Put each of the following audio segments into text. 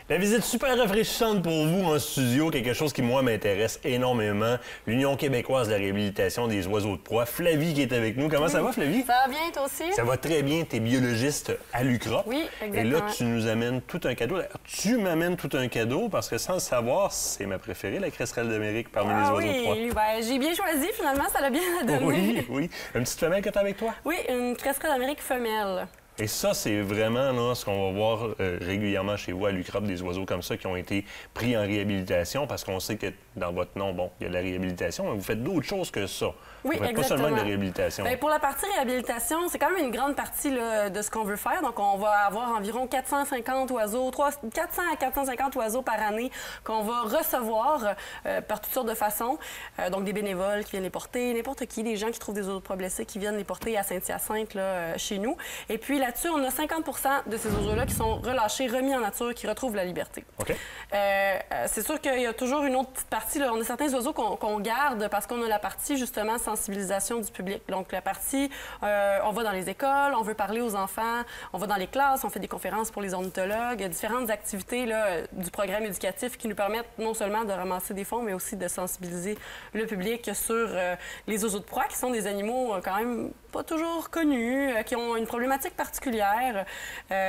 La visite super rafraîchissante pour vous en studio, quelque chose qui, moi, m'intéresse énormément. L'Union québécoise de la réhabilitation des oiseaux de proie. Flavie qui est avec nous. Comment ça va, Flavie? Ça va bien, toi aussi? Ça va très bien. Tu es biologiste à l'UQROP. Oui, exactement. Et là, tu nous amènes tout un cadeau. Tu m'amènes tout un cadeau parce que, sans le savoir, c'est ma préférée, la cresserelle d'Amérique, parmi les oiseaux de proie. Oui, ben, j'ai bien choisi, finalement. Ça l'a bien donné. Oui, oui. Une petite femelle que tu as avec toi? Oui, une cresserelle d'Amérique femelle. Et ça, c'est vraiment là, ce qu'on va voir régulièrement chez vous à l'UQROP, des oiseaux comme ça qui ont été pris en réhabilitation, parce qu'on sait que dans votre nom, bon, il y a de la réhabilitation, mais vous faites d'autres choses que ça. Oui, vous faites exactement. pas seulement de la réhabilitation. Bien, pour la partie réhabilitation, c'est quand même une grande partie là, de ce qu'on veut faire. Donc, on va avoir environ 450 oiseaux, 400 à 450 oiseaux par année qu'on va recevoir par toutes sortes de façons. Donc, des bénévoles qui viennent les porter, n'importe qui, des gens qui trouvent des oiseaux de proie blessés qui viennent les porter à Saint-Hyacinthe, là, chez nous. Et puis, là-dessus, on a 50 de ces oiseaux-là qui sont relâchés, remis en nature, qui retrouvent la liberté. OK. C'est sûr qu'il y a toujours une autre petite partie. Là. On a certains oiseaux qu'on garde parce qu'on a la partie, justement, sensibilisation du public. Donc, la partie, on va dans les écoles, on veut parler aux enfants, on va dans les classes, on fait des conférences pour les ornithologues, différentes activités là, du programme éducatif qui nous permettent non seulement de ramasser des fonds, mais aussi de sensibiliser le public sur les oiseaux de proie, qui sont des animaux quand même pas toujours connus, qui ont une problématique particulière.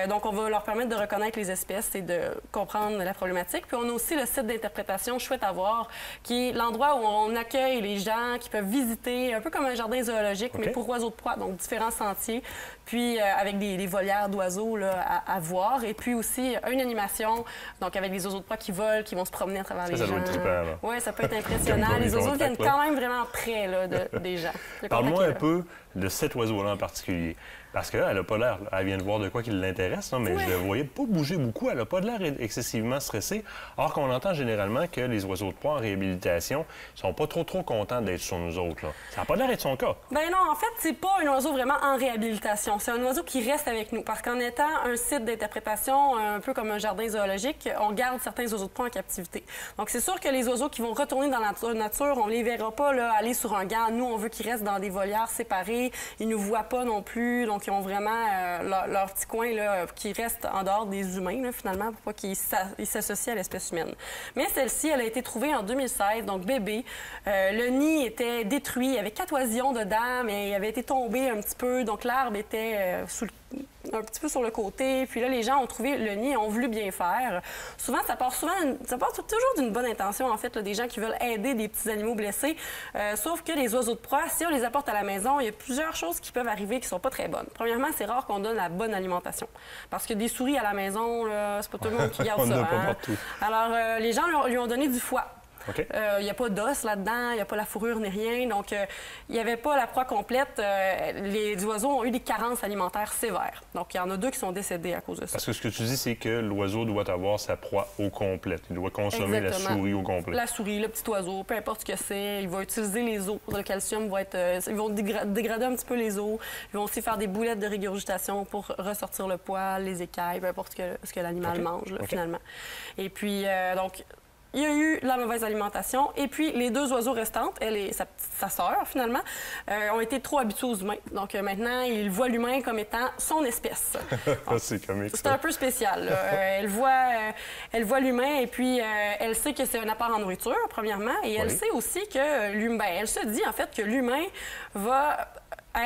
Donc, on va leur permettre de reconnaître les espèces et de comprendre la problématique. Puis, on a aussi le site d'interprétation Chouette à voir, qui est l'endroit où on accueille les gens qui peuvent visiter, un peu comme un jardin zoologique, mais pour oiseaux de proie, donc différents sentiers, puis avec des volières d'oiseaux là, à voir. Et puis aussi, une animation, donc avec des oiseaux de proie qui volent, qui vont se promener à travers les gens. Ça doit être trippant, là. Oui, ça peut être impressionnant. Les oiseaux viennent quand même vraiment près là, des gens. Parle-moi un peu de cet oiseau-là en particulier. Parce qu'elle n'a pas l'air, elle vient de voir de quoi qui l'intéresse, mais je ne la voyais pas bouger beaucoup. Elle n'a pas de l'air excessivement stressée. Or qu'on entend généralement que les oiseaux de proie en réhabilitation ne sont pas trop contents d'être sur nous autres. Là. Ça n'a pas l'air d'être son cas. Bien non, en fait, c'est pas un oiseau vraiment en réhabilitation. C'est un oiseau qui reste avec nous. Parce qu'en étant un site d'interprétation, un peu comme un jardin zoologique, on garde certains oiseaux de proie en captivité. Donc c'est sûr que les oiseaux qui vont retourner dans la nature, on les verra pas là, aller sur un gant. Nous, on veut qu'ils restent dans des volières séparées. Ils ne nous voient pas non plus. Donc ils ont vraiment leur petit coin là, qui reste en dehors des humains, là, finalement, pour pas qu'ils s'associent à l'espèce humaine. Mais celle-ci, elle a été trouvée en 2016, donc bébé. Le nid était détruit. Il y avait 4 oisillons dedans, mais il avait été tombé un petit peu. Donc l'arbre était un petit peu sur le côté. Puis là, les gens ont trouvé le nid et ont voulu bien faire. Souvent, ça part toujours d'une bonne intention, en fait, là, des gens qui veulent aider des petits animaux blessés. Sauf que les oiseaux de proie, si on les apporte à la maison, il y a plusieurs choses qui peuvent arriver qui sont pas très bonnes. Premièrement, c'est rare qu'on donne la bonne alimentation. Parce que des souris à la maison, c'est pas tout le monde qui garde on ça. n'a pas partout. Alors, les gens lui ont donné du foie. Okay. Il n'y a pas d'os là-dedans, il n'y a pas la fourrure ni rien. Donc, il n'y avait pas la proie complète. Les oiseaux ont eu des carences alimentaires sévères. Donc, il y en a 2 qui sont décédés à cause de ça. Parce que ce que tu dis, c'est que l'oiseau doit avoir sa proie au complet. Il doit consommer la souris au complet. La souris, le petit oiseau, peu importe ce que c'est, il va utiliser les os. Le calcium va être... ils vont dégrader un petit peu les os. Ils vont aussi faire des boulettes de régurgitation pour ressortir le poil, les écailles, peu importe ce que l'animal mange, là, finalement. Et puis, donc... Il y a eu la mauvaise alimentation. Et puis, les 2 oiseaux restantes, elle et sa sœur, finalement, ont été trop habitués aux humains. Donc, maintenant, ils voient l'humain comme étant son espèce. C'est comique, c'est un peu spécial. Là. Elle voit l'humain et puis elle sait que c'est un apport en nourriture, premièrement. Et elle sait aussi que l'humain... elle se dit, en fait, que l'humain va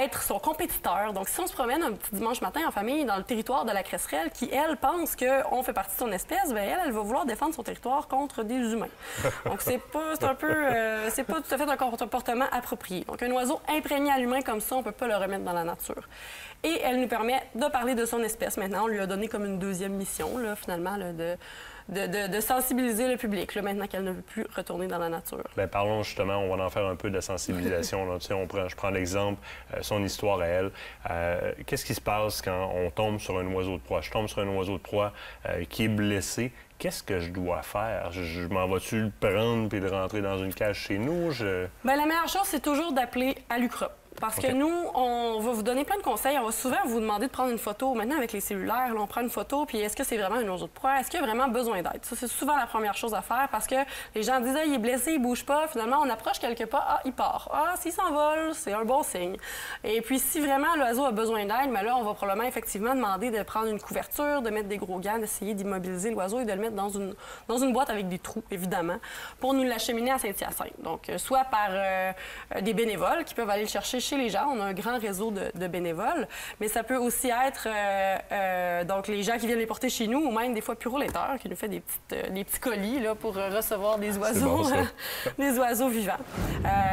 être son compétiteur. Donc, si on se promène un petit dimanche matin en famille dans le territoire de la cresserelle, qui, elle, pense qu'on fait partie de son espèce, bien, elle va vouloir défendre son territoire contre des humains. Donc, c'est pas tout à fait un comportement approprié. Donc, un oiseau imprégné à l'humain comme ça, on peut pas le remettre dans la nature. Et elle nous permet de parler de son espèce. Maintenant, on lui a donné comme une 2e mission, là, finalement, là, de sensibiliser le public, là, maintenant qu'elle ne veut plus retourner dans la nature. Bien, parlons justement, on va en faire un peu de sensibilisation. Là. Tu sais, je prends l'exemple, son histoire à elle. Qu'est-ce qui se passe quand on tombe sur un oiseau de proie? Je tombe sur un oiseau de proie qui est blessé. Qu'est-ce que je dois faire? Je m'en vas-tu le prendre puis de rentrer dans une cage chez nous? Bien, la meilleure chose, c'est toujours d'appeler à l'UQROP. Parce que nous, on va vous donner plein de conseils. On va souvent vous demander de prendre une photo. Maintenant, avec les cellulaires, là, on prend une photo, puis est-ce que c'est vraiment un oiseau de proie? Est-ce qu'il y a vraiment besoin d'aide? Ça, c'est souvent la première chose à faire parce que les gens disent, ah, il est blessé, il bouge pas. Finalement, on approche quelques pas, ah, il part. Ah, s'il s'envole, c'est un bon signe. Et puis, si vraiment l'oiseau a besoin d'aide, mais là, on va probablement effectivement demander de prendre une couverture, de mettre des gros gants, d'essayer d'immobiliser l'oiseau et de le mettre dans une boîte avec des trous, évidemment, pour nous l'acheminer à Saint-Hyacinthe. Donc, soit par des bénévoles qui peuvent aller le chercher chez les gens. On a un grand réseau de bénévoles, mais ça peut aussi être donc les gens qui viennent les porter chez nous ou même des fois Puroletter qui nous fait des petits colis là, pour recevoir des oiseaux, bon, des oiseaux vivants.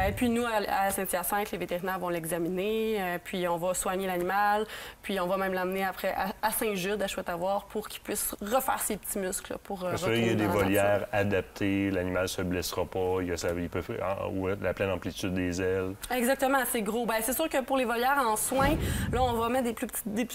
Et puis nous, à Saint-Hyacinthe, les vétérinaires vont l'examiner, puis on va soigner l'animal, puis on va même l'amener après à Saint-Jude, à Chouette-Avoir, pour qu'il puisse refaire ses petits muscles. Parce qu'il y a des volières adaptées, l'animal ne se blessera pas, il peut faire la pleine amplitude des ailes. Exactement, c'est gros. Bien, c'est sûr que pour les volières en soins, là, on va mettre des plus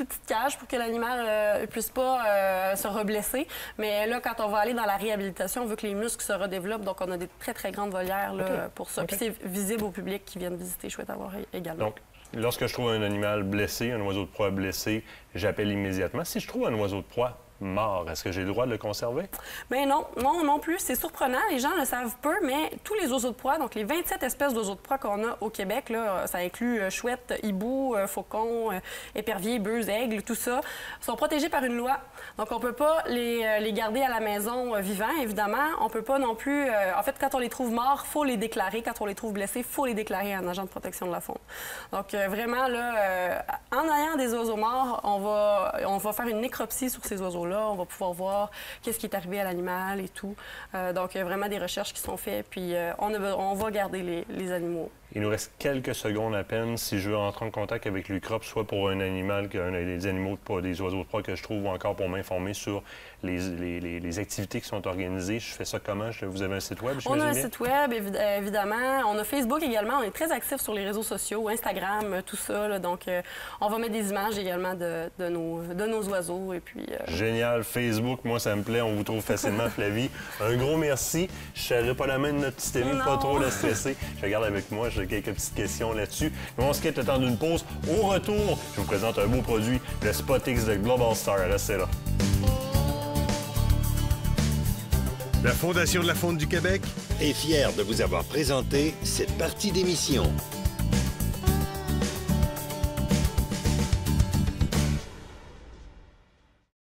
petites cages pour que l'animal ne puisse pas se reblesser. Mais là, quand on va aller dans la réhabilitation, on veut que les muscles se redéveloppent. Donc, on a des très, très grandes volières là, pour ça. Puis c'est visible au public qui viennent visiter Chouette-Avoir également. Donc, lorsque je trouve un animal blessé, un oiseau de proie blessé, j'appelle immédiatement. Si je trouve un oiseau de proie mort, est-ce que j'ai le droit de le conserver? Bien non plus. C'est surprenant. Les gens le savent peu, mais tous les oiseaux de proie, donc les 27 espèces d'oiseaux de proie qu'on a au Québec, là, ça inclut chouette, hibou, faucon, épervier, beuse, aigle, tout ça, sont protégés par une loi. Donc, on peut pas les garder à la maison vivants, évidemment. On peut pas non plus... en fait, quand on les trouve morts, il faut les déclarer. Quand on les trouve blessés, il faut les déclarer à un agent de protection de la faune. Donc, vraiment, là, en ayant des oiseaux morts, on va faire une nécropsie sur ces oiseaux-là. On va pouvoir voir qu'est-ce qui est arrivé à l'animal et tout. Donc, il y a vraiment des recherches qui sont faites, puis on va garder les animaux. Il nous reste quelques secondes à peine. Si je veux entrer en contact avec l'UCROP, soit pour un animal, des animaux, des oiseaux de proie que je trouve, ou encore pour m'informer sur les activités qui sont organisées, je fais ça comment? Vous avez un site web? On a un site web, évidemment. On a Facebook également. On est très actifs sur les réseaux sociaux, Instagram, tout ça. Là. Donc, on va mettre des images également de nos oiseaux. Et puis, Génial. Facebook, moi, ça me plaît. On vous trouve facilement, Flavie. Un gros merci. Je ne serrais pas la main de notre petite amie, pas trop la stresser. Je regarde avec moi. J'ai quelques petites questions là-dessus. Mais on se quitte le temps d'une pause. Au retour, je vous présente un beau produit, le SpotX de Global Star. Restez là. La Fondation de la faune du Québec est fière de vous avoir présenté cette partie d'émission.